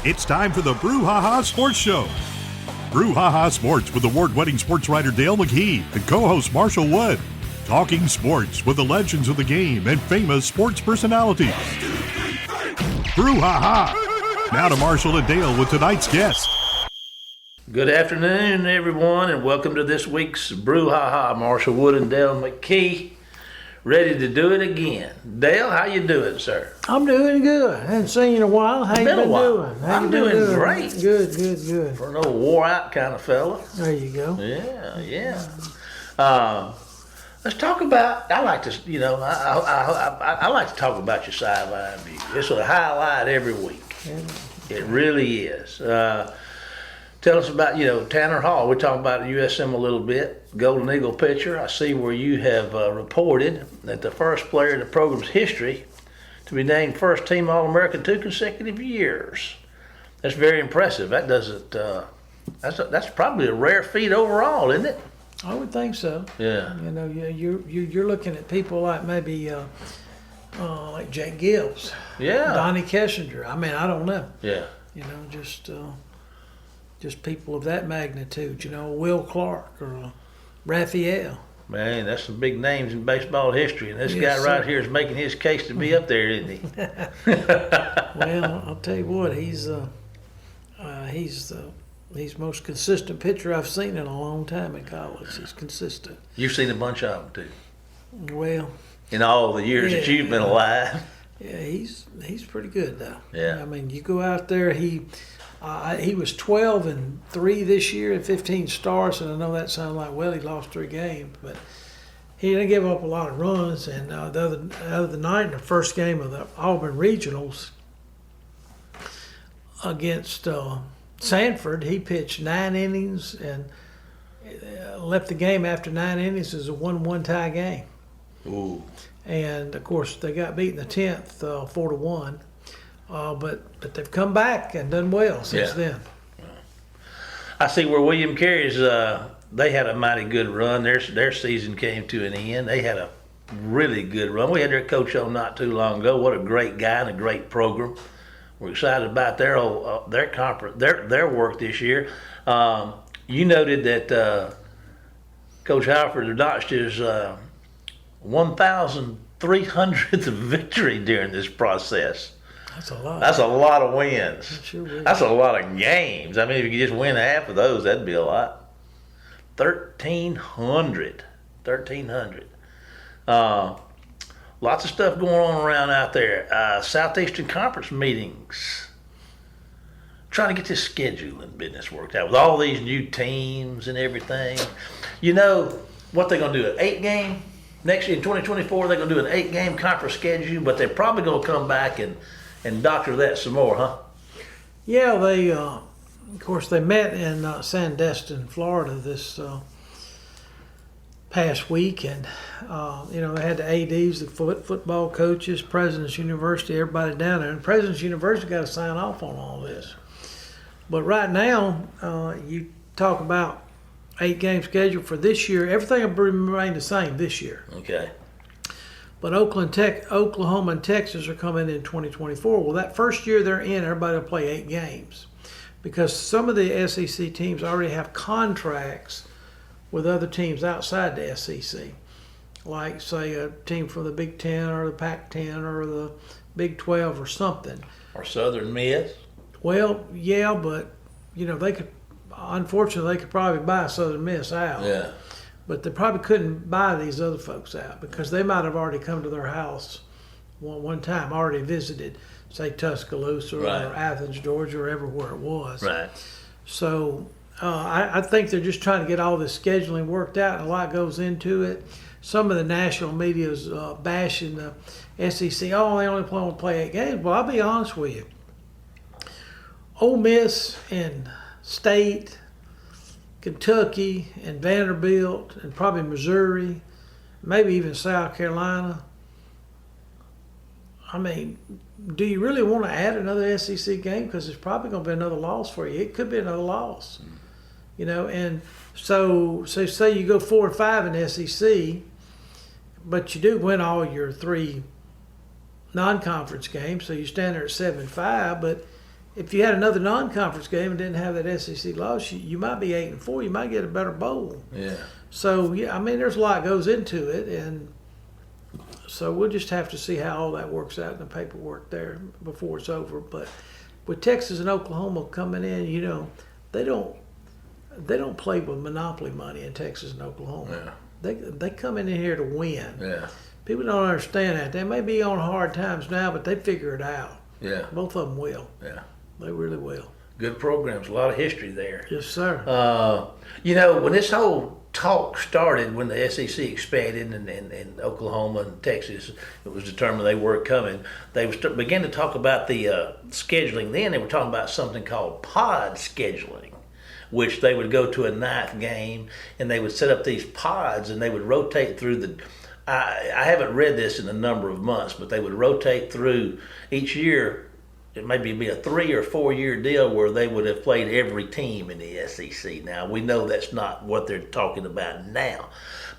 It's time for the Brouhaha Sports Show. Brouhaha Sports with award-winning sports writer Dale McKee and co-host Marshall Wood. Talking sports with the legends of the game and famous sports personalities. Brouhaha. Now to Marshall and Dale with tonight's guest. Good afternoon, everyone, and welcome to this week's Brouhaha. Marshall Wood and Dale McKee, ready to do it again. Dale, how you doing, sir? I'm doing good. I haven't seen you in a while. How you been doing? I'm doing great. Good. For an old wore-out kind of fella. There you go. Yeah. Let's talk about. I like to talk about your sideline view. It's a highlight every week. It really is. Tell us about, Tanner Hall. We talked about USM a little bit. Golden Eagle pitcher. I see where you have reported that the first player in the program's history to be named first team All-American 2 consecutive years. That's very impressive. That doesn't. That's probably a rare feat overall, isn't it? I would think so. Yeah. You're looking at people like maybe like Jake Gibbs. Yeah. Donnie Kessinger. I mean, I don't know. Yeah. Just people of that magnitude. Will Clark or Raphael. Man, that's some big names in baseball history, and this Yes, guy right sir. here is making his case to be up there, isn't he? Well, I'll tell you what, he's the most consistent pitcher I've seen in a long time in college. He's consistent. You've seen a bunch of them too, Well, in all the years that you've been alive. yeah, he's pretty good though. Yeah. I mean, you go out there. He was 12-3 this year and 15 starts, and I know that sounds like he lost 3 games, but he didn't give up a lot of runs. And the other night in the first game of the Auburn Regionals against Sanford, he pitched 9 innings and left the game after 9 innings as a 1-1 tie game. Ooh. And of course they got beat in the 10th 4-1, but they've come back and done well since then. I see where William Carey's. They had a mighty good run. Their season came to an end. They had a really good run. We had their coach on not too long ago. What a great guy and a great program. We're excited about their conference, their work this year. You noted that Coach Halford notched his 1,300th victory during this process. That's a lot. That's a lot of wins. It sure is. That's a lot of games. I mean, if you could just win half of those, that'd be a lot. 1,300. Lots of stuff going on around out there. Southeastern Conference meetings. Trying to get this scheduling business worked out with all these new teams and everything. You know what they're going to do? An 8-game? Next year in 2024, they're going to do an 8-game conference schedule, but they're probably going to come back and doctor that some more, huh? Yeah, they of course they met in Sandestin, Florida this past week, and they had the ADs, the football coaches, President's University, everybody down there, and President's University got to sign off on all this. But right now, you talk about 8-game schedule for this year. Everything will remain the same this year. Okay. But Oklahoma and Texas are coming in 2024. Well, that first year they're in, everybody will play 8 games. Because some of the SEC teams already have contracts with other teams outside the SEC. Like, say, a team from the Big Ten or the Pac-10 or the Big 12 or something. Or Southern Miss. Well, yeah, but, they could probably buy Southern Miss out. Yeah. But they probably couldn't buy these other folks out because they might have already come to their house one time, already visited, say, Tuscaloosa or Athens, Georgia, or everywhere it was. Right. So I think they're just trying to get all this scheduling worked out, and a lot goes into it. Some of the national media is bashing the SEC. Oh, they only want to play 8 games. Well, I'll be honest with you. Ole Miss and State, Kentucky and Vanderbilt and probably Missouri, maybe even South Carolina. I mean, do you really want to add another SEC game? Because it's probably going to be another loss for you. It could be another loss. And so say you go 4-5 in the SEC, but you do win all your 3 non-conference games, so you stand there at 7-5, but if you had another non-conference game and didn't have that SEC loss, you might be 8-4. You might get a better bowl. Yeah. So yeah, I mean, there's a lot goes into it, and so we'll just have to see how all that works out in the paperwork there before it's over. But with Texas and Oklahoma coming in, you know, they don't play with monopoly money in Texas and Oklahoma. Yeah. They come in here to win. Yeah. People don't understand that. They may be on hard times now, but they figure it out. Yeah. Both of them will. Yeah. They really will. Good programs. A lot of history there. Yes, sir. You know, when this whole talk started, when the SEC expanded and Oklahoma and Texas, it was determined they were coming, they began to talk about the scheduling. Then they were talking about something called pod scheduling, which they would go to a ninth game and they would set up these pods and they would rotate through the. I haven't read this in a number of months, but they would rotate through each year. It may be a 3 or 4 year deal where they would have played every team in the SEC. Now, we know that's not what they're talking about now.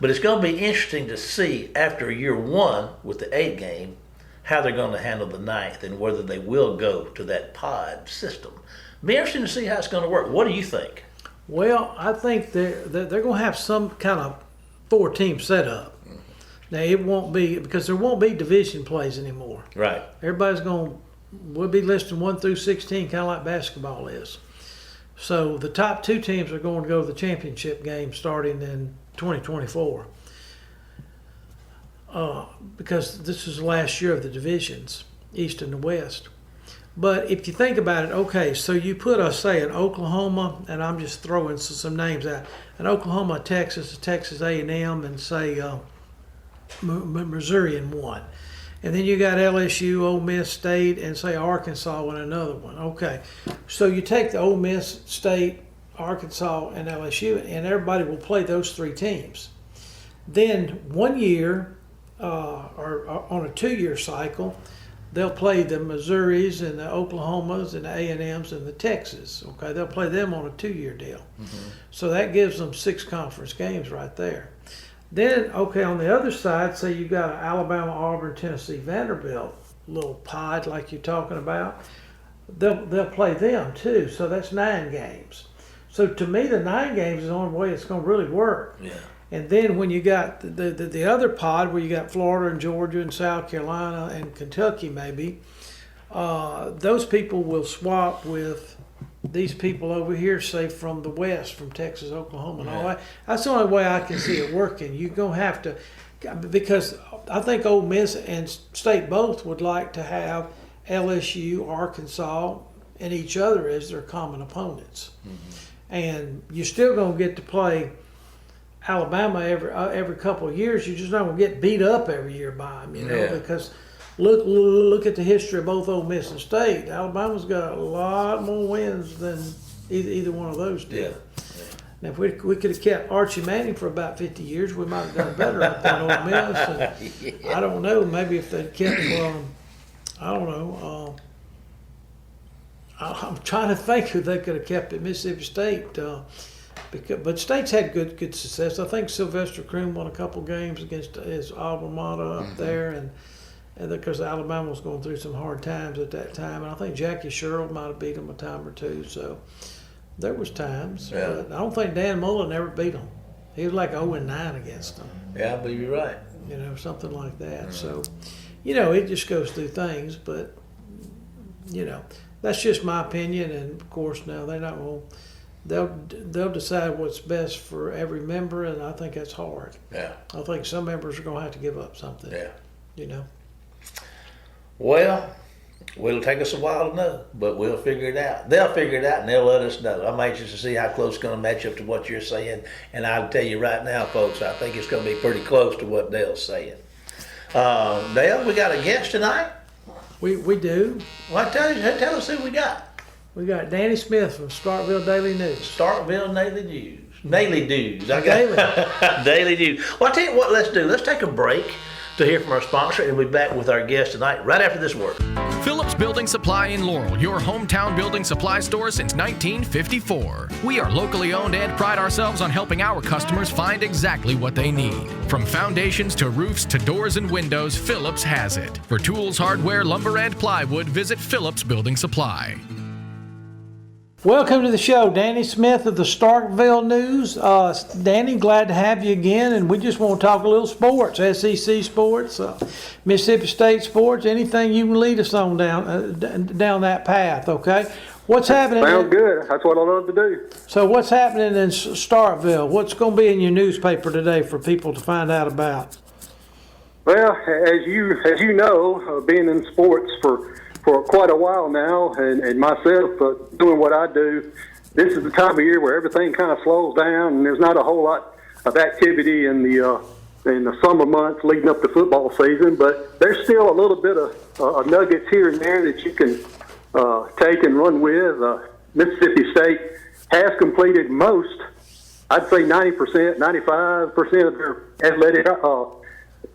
But it's going to be interesting to see after year one with the 8 game how they're going to handle the 9th and whether they will go to that pod system. Be interesting to see how it's going to work. What do you think? Well, I think they're going to have some kind of 4-team setup. Now, it won't be, because there won't be division plays anymore. Right. We'll be listing 1 through 16, kind of like basketball is. So the top 2 teams are going to go to the championship game starting in 2024. Because this is the last year of the divisions, East and the West. But if you think about it, okay, so you put an Oklahoma, and I'm just throwing some names out, an Oklahoma, Texas A&M, and say Missouri in one. And then you got LSU, Ole Miss State, and say Arkansas in another one. Okay, so you take the Ole Miss State, Arkansas, and LSU, and everybody will play those 3 teams. Then 1 year, or on a 2-year cycle, they'll play the Missouris and the Oklahomas and the A&Ms and the Texas. Okay, they'll play them on a 2-year deal. Mm-hmm. So that gives them 6 conference games right there. Then, okay, on the other side, say you've got an Alabama, Auburn, Tennessee, Vanderbilt little pod like you're talking about. They'll play them too, so that's 9 games. So to me, the 9 games is the only way it's going to really work. Yeah. And then when you got the other pod where you got Florida and Georgia and South Carolina and Kentucky maybe, those people will swap with these people over here, say from the West, from Texas, Oklahoma, and all that. That's the only way I can see it working. You're going to have to, because I think Ole Miss and State both would like to have LSU, Arkansas, and each other as their common opponents. Mm-hmm. And you're still going to get to play Alabama every couple of years. You're just not going to get beat up every year by them, you know, because look at the history of both Ole Miss and State. Alabama's got a lot more wins than either one of those did. Yeah. Now, if we could have kept Archie Manning for about 50 years, we might have done better up than Ole Miss. And I don't know. Maybe if they'd kept, I don't know. I'm trying to think who they could have kept at Mississippi State. But State's had good success. I think Sylvester Croom won a couple games against his alma mater up there, and because Alabama was going through some hard times at that time, and I think Jackie Sherrill might have beat them a time or two. So there was times, but I don't think Dan Mullen ever beat them. He was like 0-9 against them. Yeah, I believe you're right. You know, something like that. Mm-hmm. So, you know, it just goes through things, but you know, that's just my opinion. And of course, now they're not going. They'll decide what's best for every member, and I think that's hard. Yeah. I think some members are going to have to give up something. Yeah. You know. Well, it'll take us a while to know, but we'll figure it out. They'll figure it out, and they'll let us know. I'm anxious to see how close it's going to match up to what you're saying, and I'll tell you right now, folks, I think it's going to be pretty close to what Dale's saying. Dale, we got a guest tonight? We do. Well, tell us who we got. We got Danny Smith from Starkville Daily News. Starkville Daily News. Daily News. Daily News. Well, I'll tell you what, let's do. Let's take a break to hear from our sponsor, and we'll be back with our guest tonight right after this word. Phillips Building Supply in Laurel, your hometown building supply store since 1954. We are locally owned and pride ourselves on helping our customers find exactly what they need. From foundations to roofs to doors and windows, Phillips has it. For tools, hardware, lumber, and plywood, visit Phillips Building Supply. Welcome to the show, Danny Smith of the Starkville News. Danny, glad to have you again, and we just want to talk a little sports, SEC sports, Mississippi State sports, anything you can lead us on down that path, okay? What's happening? Sounds good. That's what I love to do. So what's happening in Starkville? What's going to be in your newspaper today for people to find out about? Well, as you know, being in sports for quite a while now, and myself doing what I do, this is the time of year where everything kind of slows down, and there's not a whole lot of activity in the summer months leading up to football season. But there's still a little bit of nuggets here and there that you can take and run with. Mississippi State has completed most, I'd say 90%, 95% of their athletic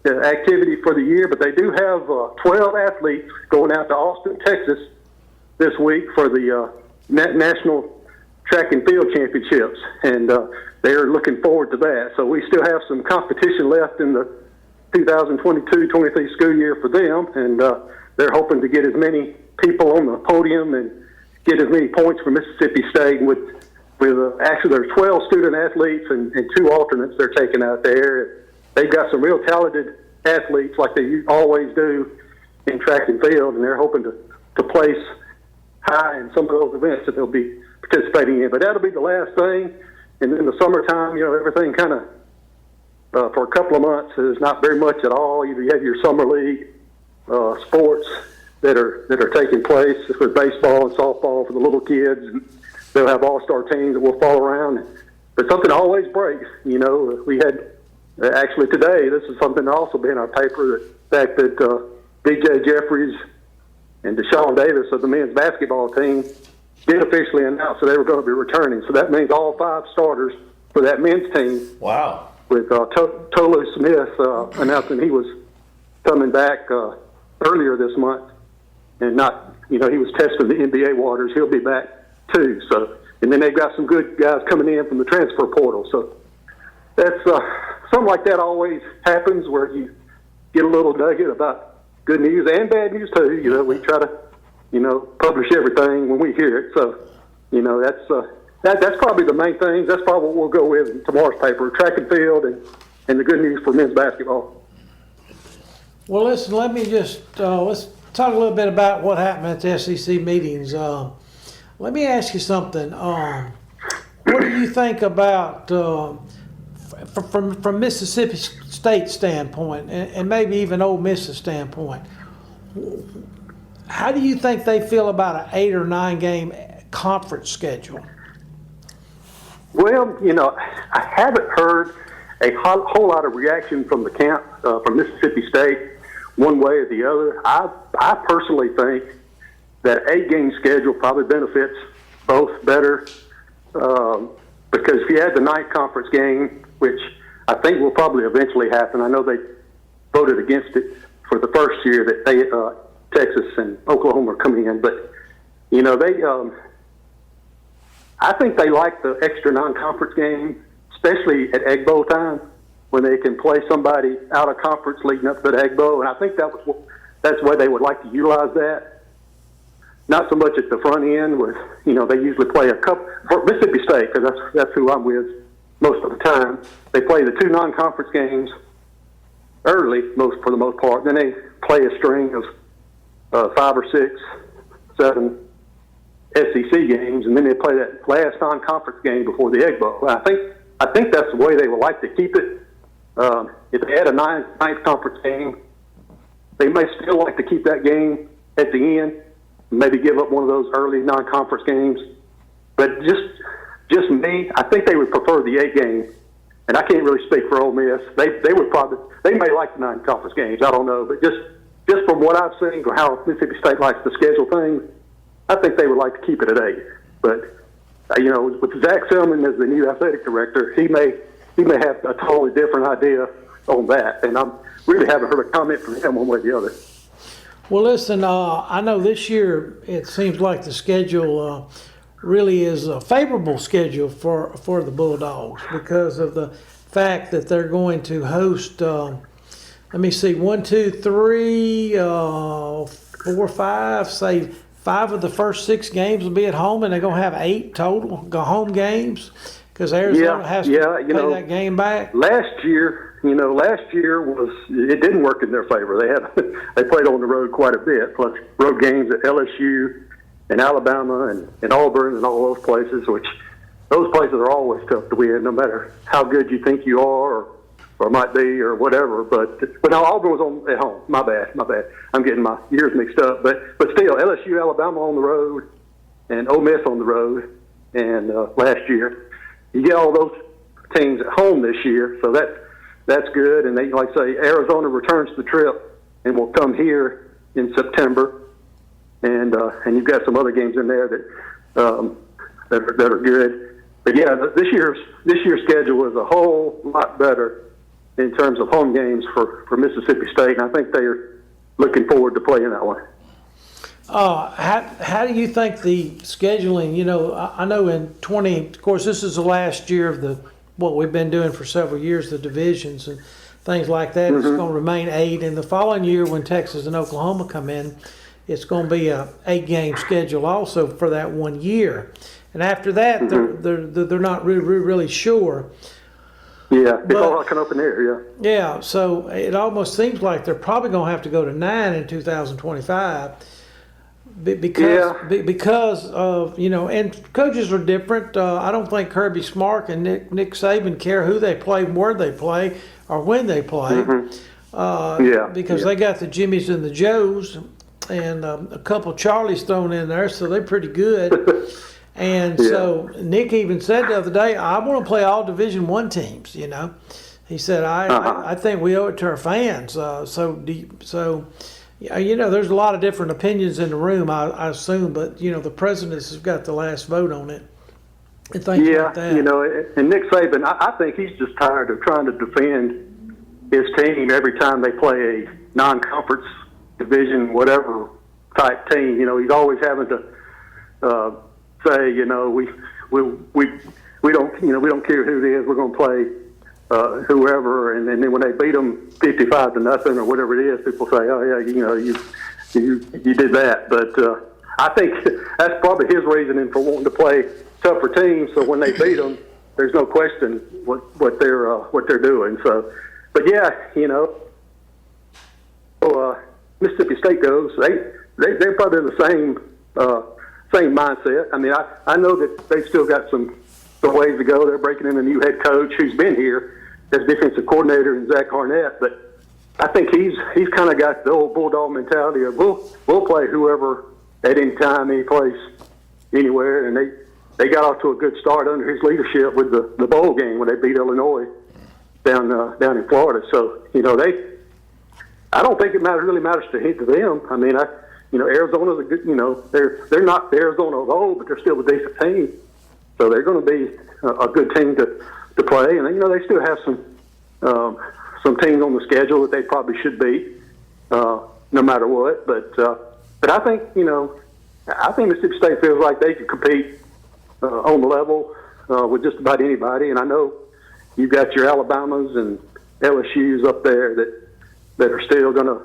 activity for the year, but they do have 12 athletes going out to Austin, Texas this week for the National Track and Field Championships, and they're looking forward to that. So we still have some competition left in the 2022-23 school year for them, and they're hoping to get as many people on the podium and get as many points for Mississippi State. With actually there's 12 student athletes and 2 alternates they're taking out there. They've got some real talented athletes like they always do in track and field, and they're hoping to place high in some of those events that they'll be participating in. But that'll be the last thing. And in the summertime, everything kind of, for a couple of months, is not very much at all. You have your summer league sports that are taking place with baseball and softball for the little kids. And they'll have all-star teams that will fall around. But something always breaks. We had... Actually, today, this is something that also been in our paper, the fact that B.J. Jeffries and Deshaun Davis of the men's basketball team did officially announce that they were going to be returning. So that means all 5 starters for that men's team. Wow. With Tolu Smith announcing he was coming back earlier this month. And he was testing the NBA waters. He'll be back, too. So, and then they've got some good guys coming in from the transfer portal. So that's... something like that always happens where you get a little nugget about good news and bad news too. We try to, publish everything when we hear it. So, that's probably the main thing. That's probably what we'll go with in tomorrow's paper: track and field and the good news for men's basketball. Well, listen. Let me just let's talk a little bit about what happened at the SEC meetings. Let me ask you something. What do you think about? From Mississippi State standpoint, and maybe even Ole Miss's standpoint, how do you think they feel about an 8 or 9 game conference schedule? Well, I haven't heard a whole lot of reaction from the camp from Mississippi State one way or the other. I personally think that 8-game schedule probably benefits both better because if you had the 9th conference game, which I think will probably eventually happen. I know they voted against it for the first year that Texas and Oklahoma are coming in, but I think they like the extra non-conference game, especially at Egg Bowl time when they can play somebody out of conference leading up to the Egg Bowl, and I think that's the way they would like to utilize that. Not so much at the front end, with they usually play a couple for Mississippi State because that's who I'm with. Most of the time, they play the 2 non-conference games early, for the most part. Then they play a string of 5 or 6, 7 SEC games, and then they play that last non-conference game before the Egg Bowl. I think that's the way they would like to keep it. If they had a 9th conference game, they may still like to keep that game at the end, maybe give up one of those early non-conference games. But just me, I think they would prefer the 8 game, and I can't really speak for Ole Miss. They would probably, they may like the 9 conference games. I don't know, but just from what I've seen or how Mississippi State likes to schedule things, I think they would like to keep it at 8. But with Zach Selman as the new athletic director, he may have a totally different idea on that, and I really haven't heard a comment from him one way or the other. Well, listen, I know this year it seems like the schedule really is a favorable schedule for the Bulldogs because of the fact that they're going to host, 1, 2, 3, 4, 5, say 5 of the first 6 games will be at home, and they're going to have 8 total home games because Arizona has to pay that game back. Last year it didn't work in their favor. They played on the road quite a bit, plus road games at LSU and Alabama and Auburn and all those places, which those places are always tough to win, no matter how good you think you are or might be or whatever. But no, Auburn was at home. My bad. I'm getting my years mixed up. But still, LSU, Alabama on the road, and Ole Miss on the road. And last year, you get all those teams at home this year, so that's good. And they, like I say, Arizona returns the trip and will come here in September. And you've got some other games in there that are good. But yeah, this year's schedule is a whole lot better in terms of home games for Mississippi State, and I think they are looking forward to playing that one. How do you think the scheduling? I know of course, this is the last year of what we've been doing for several years, the divisions and things like that. It's going to remain 8, and the following year when Texas and Oklahoma come in, it's going to be a 8-game schedule also for that 1 year. And after that, they're not really sure. Yeah, it's all coming up in there. Yeah, so it almost seems like they're probably going to have to go to 9 in 2025 because of and coaches are different. I don't think Kirby Smart and Nick Saban care who they play, where they play, or when they play. Because they got the Jimmies and the Joes and a couple Charlies thrown in there, so they're pretty good. And so Nick even said the other day, I want to play all Division I teams. He said, I think we owe it to our fans. There's a lot of different opinions in the room, I assume, but the president has got the last vote on it. And things like that. And Nick Saban, I think he's just tired of trying to defend his team every time they play a non-conference division, whatever type team. He's always having to say, we don't care who it is. We're going to play whoever, and then when they beat them 55-0 or whatever it is, people say, oh yeah, you did that. But I think that's probably his reasoning for wanting to play tougher teams. So when they beat them, there's no question what they're doing. So, but yeah, Mississippi State goes. They're probably in the same mindset. I mean, I know that they've still got some ways to go. They're breaking in a new head coach who's been here as defensive coordinator in Zach Harnett, but I think he's kind of got the old Bulldog mentality of we'll play whoever at any time, any place, anywhere. And they got off to a good start under his leadership with the bowl game when they beat Illinois down in Florida. So I don't think it really matters to them. I mean, Arizona's a good, they're not the Arizona of old, but they're still a decent team. So they're going to be a good team to play. And, they still have some teams on the schedule that they probably should beat, no matter what. But I think, I think Mississippi State feels like they can compete on the level with just about anybody. And I know you've got your Alabamas and LSUs up there that are still going to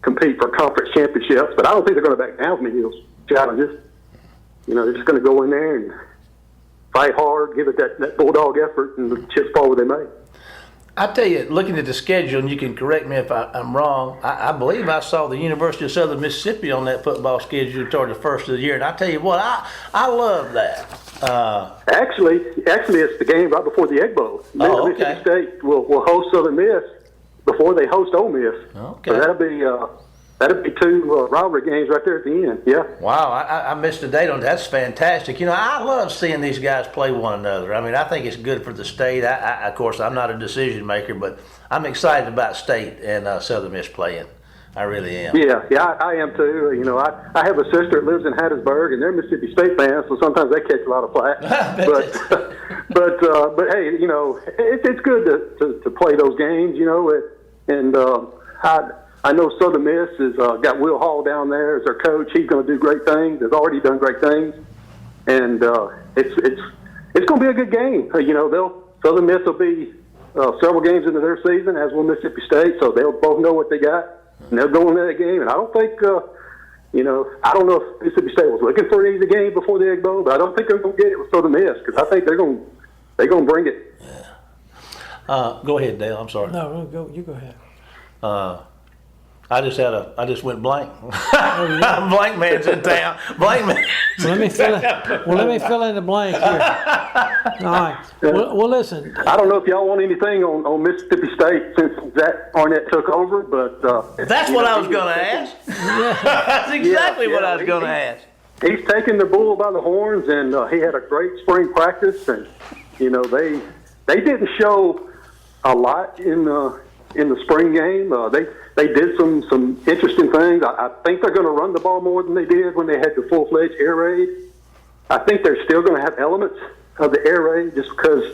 compete for conference championships, but I don't think they're going to back down from those challenges. They're just going to go in there and fight hard, give it that bulldog effort, and the chips fall where they may. I tell you, looking at the schedule, and you can correct me if I'm wrong, I believe I saw the University of Southern Mississippi on that football schedule toward the first of the year, and I tell you what, I love that. Actually, it's the game right before the Egg Bowl. Mississippi State will host Southern Miss before they host Ole Miss. Okay. So that'll be 2 rivalry games right there at the end. Yeah. Wow, I missed the date on that. That's fantastic. I love seeing these guys play one another. I mean, I think it's good for the state. Of course, I'm not a decision maker, but I'm excited about State and Southern Miss playing. I really am. Yeah, I am too. I have a sister that lives in Hattiesburg, and they're Mississippi State fans, so sometimes they catch a lot of flack. but hey, it's good to play those games. And I know Southern Miss has got Will Hall down there as their coach. He's going to do great things. Has already done great things, and it's going to be a good game. Southern Miss will be several games into their season, as will Mississippi State, so they'll both know what they got. And they'll go in that game, and I don't think You know, I don't know if Mississippi State was looking for an easy game before the Egg Bowl, but I don't think they're going to get it with Southern Miss because I think they're going to bring it. Go ahead, Dale. I'm sorry. No, you go ahead. I just went blank. Blank man's in town. Blank man. Let me fill in the blank here. All right. Well, listen. I don't know if y'all want anything on Mississippi State since Zach Arnett took over, but that's what I was going to ask. That's exactly what I was going to ask. He's taken the bull by the horns, and he had a great spring practice, and you know they didn't show a lot in the spring game. They did some interesting things. I think they're going to run the ball more than they did when they had the full-fledged air raid. I think they're still going to have elements of the air raid just because,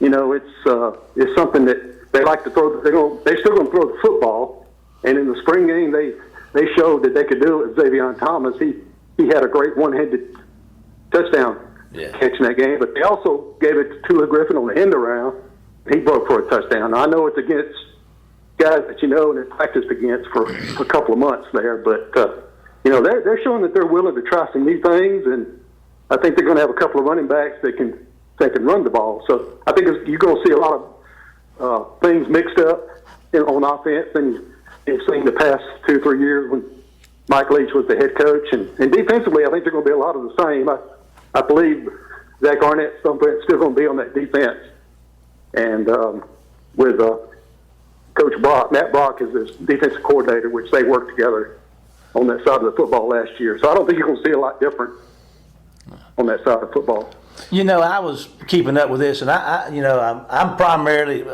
you know, it's something that they like to throw. They're still going to throw the football. And in the spring game, they showed that they could do it with Xavier Thomas. He had a great one-handed touchdown catch in that game. But they also gave it to Tua Griffin on the end around. He broke for a touchdown. Now, I know it's against guys that you know and have practiced against for a couple of months there, but you know they're showing that they're willing to try some new things, and I think they're going to have a couple of running backs that can run the ball. So I think you're going to see a lot of things mixed up on offense, and you've seen the past 2 or 3 years when Mike Leach was the head coach, and defensively I think they're going to be a lot of the same. I believe Zach Arnett's still going to be on that defense, and with Coach Brock, Matt Brock is his defensive coordinator, which they worked together on that side of the football last year. So I don't think you're going to see a lot different on that side of football. You know, I was keeping up with this, and I'm primarily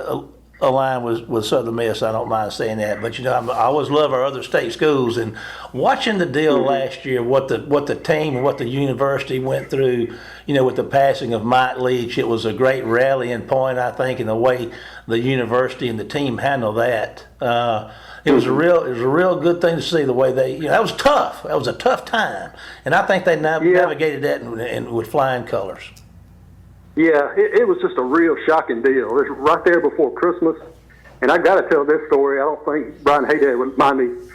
aligned with Southern Miss. I don't mind saying that, but you know, I always love our other state schools, and watching the deal last year, what the team and what the university went through. You know, with the passing of Mike Leach, it was a great rallying point, I think, in the way the university and the team handled that. It was a real good thing to see the way that was tough. That was a tough time, and I think they navigated that and with flying colors. Yeah, it was just a real shocking deal. It was right there before Christmas, and I got to tell this story. I don't think Brian Haydad would mind me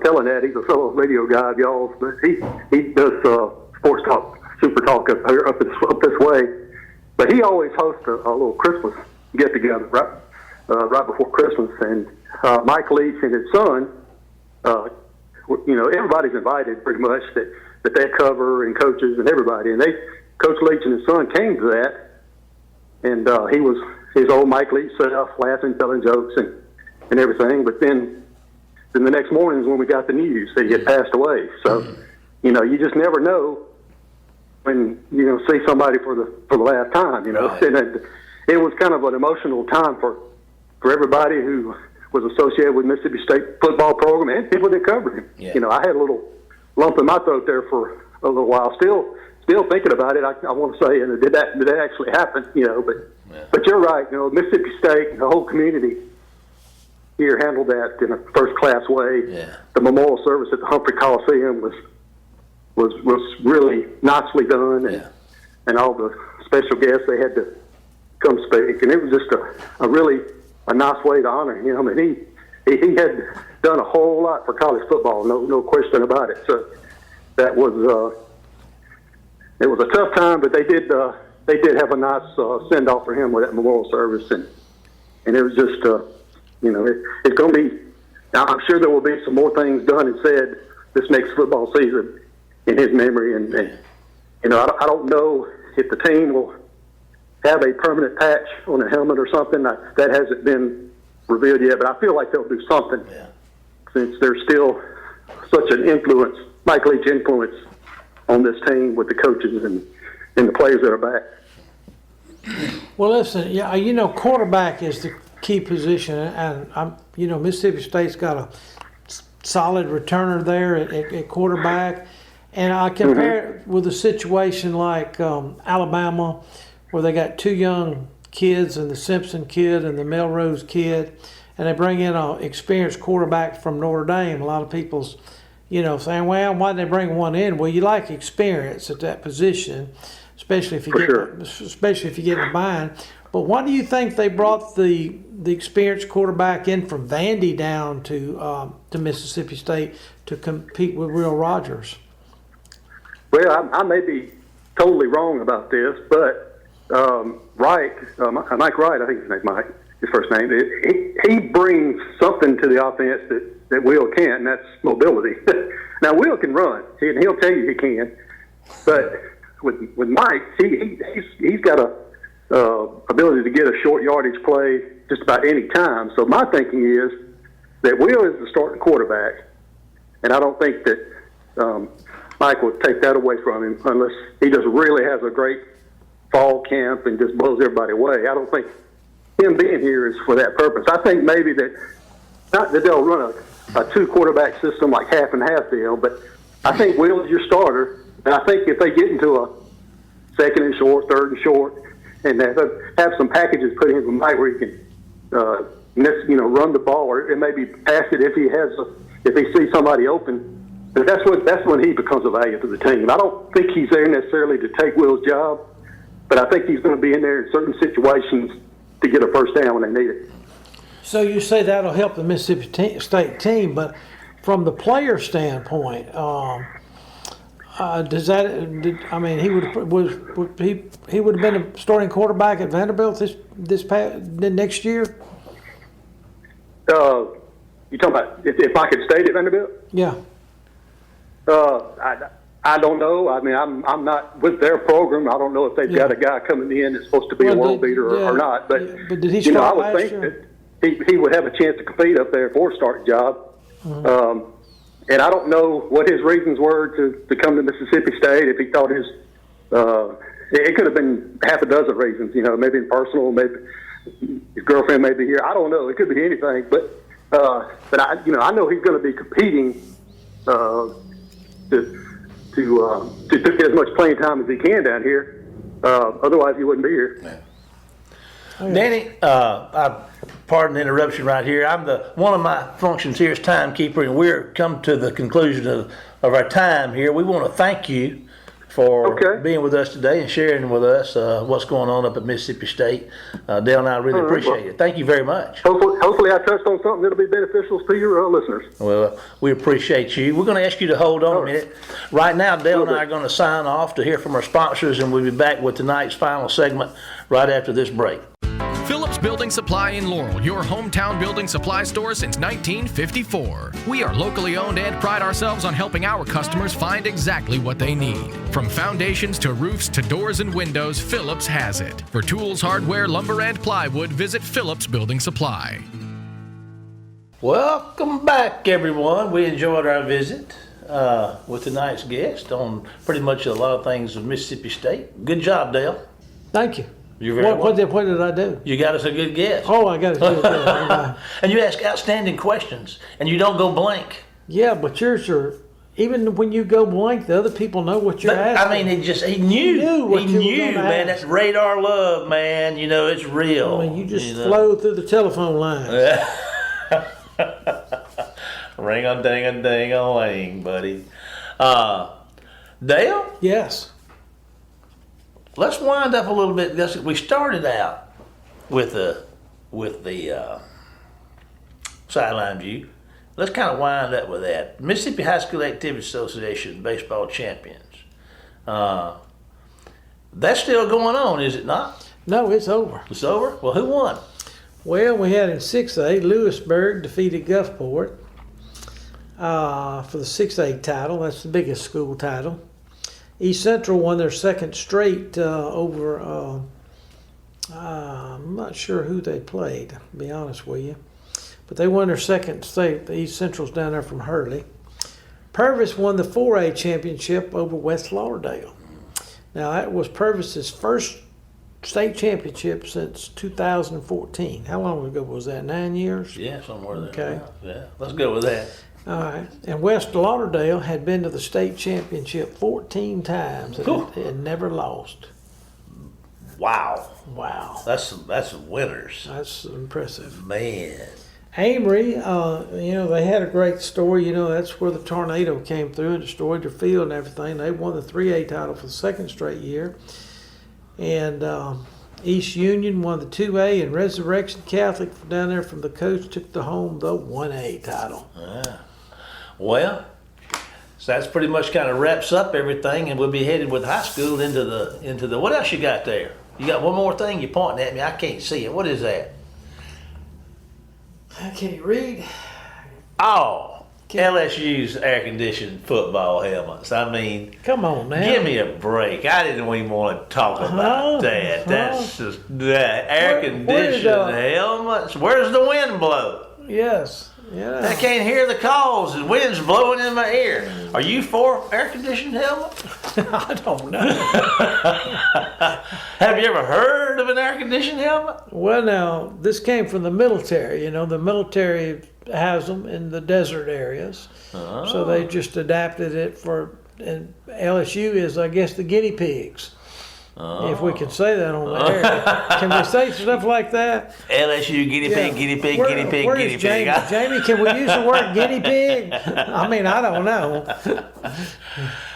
telling that. He's a fellow radio guy of y'all's, but he does sports talk. Super Talk up this way, but he always hosts a little Christmas get together right before Christmas, and Mike Leach and his son, you know, everybody's invited pretty much that they cover, and coaches and everybody, and Coach Leach and his son came to that, and he was his old Mike Leach self, laughing, telling jokes and everything, but then the next morning is when we got the news that he had passed away. So you know, you just never know when you see somebody for the last time, you know. Right. And it was kind of an emotional time for everybody who was associated with Mississippi State football program and people that covered him. Yeah. You know, I had a little lump in my throat there for a little while. Still thinking about it. I want to say, and did that actually happen? You know, but you're right. You know, Mississippi State and the whole community here handled that in a first class way. Yeah. The memorial service at the Humphrey Coliseum was really nicely done, and all the special guests they had to come speak, and it was just a nice way to honor him. And he had done a whole lot for college football, no question about it. So that was it was a tough time, but they did have a nice send off for him with that memorial service, and it was just you know, it's going to be. I'm sure there will be some more things done and said this next football season in his memory, and you know, I don't know if the team will have a permanent patch on a helmet or something. That hasn't been revealed yet, but I feel like they'll do something since there's still such an influence, Mike Leach influence, on this team with the coaches and the players that are back. Well, listen, you know, quarterback is the key position, and you know, Mississippi State's got a solid returner there at quarterback. And I compare it with a situation like Alabama, where they got 2 young kids, and the Simpson kid and the Melrose kid, and they bring in an experienced quarterback from Notre Dame. A lot of people's, you know, saying, well, why did they bring one in? Well, you like experience at that position. especially if you For get sure. especially if you get in a bind. But why do you think they brought the experienced quarterback in from Vandy down to Mississippi State to compete with Will Rogers? Well, I may be totally wrong about this, but Wright, Mike Wright, I think his name's Mike, his first name, he brings something to the offense that Will can't, and that's mobility. Now, Will can run, and he'll tell you he can, but with Mike, he's got a ability to get a short yardage play just about any time. So my thinking is that Will is the starting quarterback, and I don't think that Mike will take that away from him unless he just really has a great fall camp and just blows everybody away. I don't think him being here is for that purpose. I think maybe that, not that they'll run a two-quarterback system like half and half deal, but I think Will is your starter, and I think if they get into a second and short, third and short, and have some packages put in from Mike where he can run the ball, or it may be pass it if he sees somebody open. But that's when he becomes a value to the team. I don't think he's there necessarily to take Will's job, but I think he's going to be in there in certain situations to get a first down when they need it. So you say that'll help the Mississippi State team, but from the player standpoint, does that? I mean, he would have been a starting quarterback at Vanderbilt next year. You talking about if I could stay at Vanderbilt? Yeah. I don't know. I mean, I'm not with their program. I don't know if they've got a guy coming in that's supposed to be a world beater or not. But did he start I would last think year? that he would have a chance to compete up there for a starting job. Mm-hmm. And I don't know what his reasons were to come to Mississippi State. If he thought it could have been half a dozen reasons. Maybe personal, maybe his girlfriend may be here. I don't know. It could be anything. But I know he's going to be competing to get as much playing time as he can down here. Otherwise, he wouldn't be here. Yeah. Danny, pardon the interruption right here. One of my functions here is timekeeper, and we're come to the conclusion of our time here. We want to thank you for being with us today and sharing with us what's going on up at Mississippi State. Dale and I really appreciate it. Thank you very much. Hopefully I touched on something that'll be beneficial to your listeners. Well, we appreciate you. We're going to ask you to hold on a minute. Right now, Dale and I are going to sign off to hear from our sponsors, and we'll be back with tonight's final segment right after this break. Phillips Building Supply in Laurel, your hometown building supply store since 1954. We are locally owned and pride ourselves on helping our customers find exactly what they need. From foundations to roofs to doors and windows, Phillips has it. For tools, hardware, lumber, and plywood, visit Phillips Building Supply. Welcome back, everyone. We enjoyed our visit with tonight's guest on pretty much a lot of things of Mississippi State. Good job, Dale. Thank you. You're very welcome. What did I do? You got us a good guess. Oh, I got a good guess. And you ask outstanding questions, and you don't go blank. Yeah, but yours are, even when you go blank, the other people know what you're asking. I mean, he knew, man. That's radar love, man. It's real. I mean, you just flow through the telephone lines. Ring-a-ding-a-ding-a-ling, buddy. Dale? Yes. Let's wind up a little bit. We started out with the sideline view. Let's kind of wind up with that. Mississippi High School Activity Association baseball champions. That's still going on, is it not? No, it's over. It's over? Well, who won? Well, we had in 6A, Lewisburg defeated Gulfport for the 6A title. That's the biggest school title. East Central won their second straight over, I'm not sure who they played, to be honest with you. But they won their second state. The East Central's down there from Hurley. Purvis won the 4A championship over West Lauderdale. Now, that was Purvis's first state championship since 2014. How long ago was that, 9 years? Yeah, somewhere there. Okay. Yeah, let's go with that. All right. And West Lauderdale had been to the state championship 14 times and had never lost. Wow. Wow. That's winners. That's impressive. Man. Amory, they had a great story. That's where the tornado came through and destroyed their field and everything. They won the 3A title for the second straight year. And East Union won the 2A, and Resurrection Catholic down there from the coach took the 1A title. Well, so that's pretty much kind of wraps up everything, and we'll be headed with high school into the. What else you got there? You got one more thing you're pointing at me. I can't see it. What is that? Can you read? Oh, LSU's air-conditioned football helmets. I mean, come on now. Give me a break. I didn't even want to talk about that. That's just that air-conditioned helmets. Where's the wind blow? Yes. Yeah. I can't hear the calls. The wind's blowing in my ear. Are you for air-conditioned helmet? I don't know. Have you ever heard of an air-conditioned helmet? Well, now, this came from the military. The military has them in the desert areas. Oh. So they just adapted it and LSU is, I guess, the guinea pigs. Oh. If we can say that on the air. Can we say stuff like that? LSU, guinea pig, guinea pig, guinea pig, guinea pig. Jamie, can we use the word guinea pig? I mean, I don't know.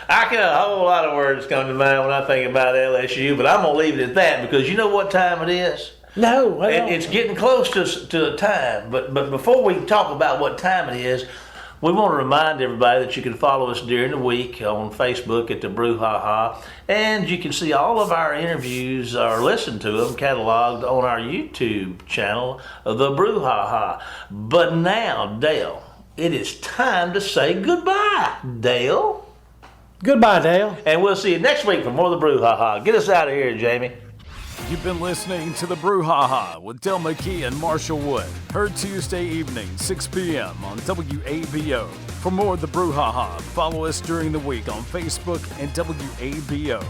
I can a whole lot of words come to mind when I think about LSU, but I'm going to leave it at that because you know what time it is? No. It's getting close to time, but before we talk about what time it is, we want to remind everybody that you can follow us during the week on Facebook at the Brouhaha, and you can see all of our interviews or listen to them cataloged on our YouTube channel, the Brouhaha. But now, Dale, it is time to say goodbye, Dale. Goodbye, Dale. And we'll see you next week for more of the Brouhaha. Get us out of here, Jamie. You've been listening to the Brouhaha with Dale McKee and Marshall Wood. Heard Tuesday evening, 6 p.m. on WABO. For more of the Brouhaha, follow us during the week on Facebook and WABO.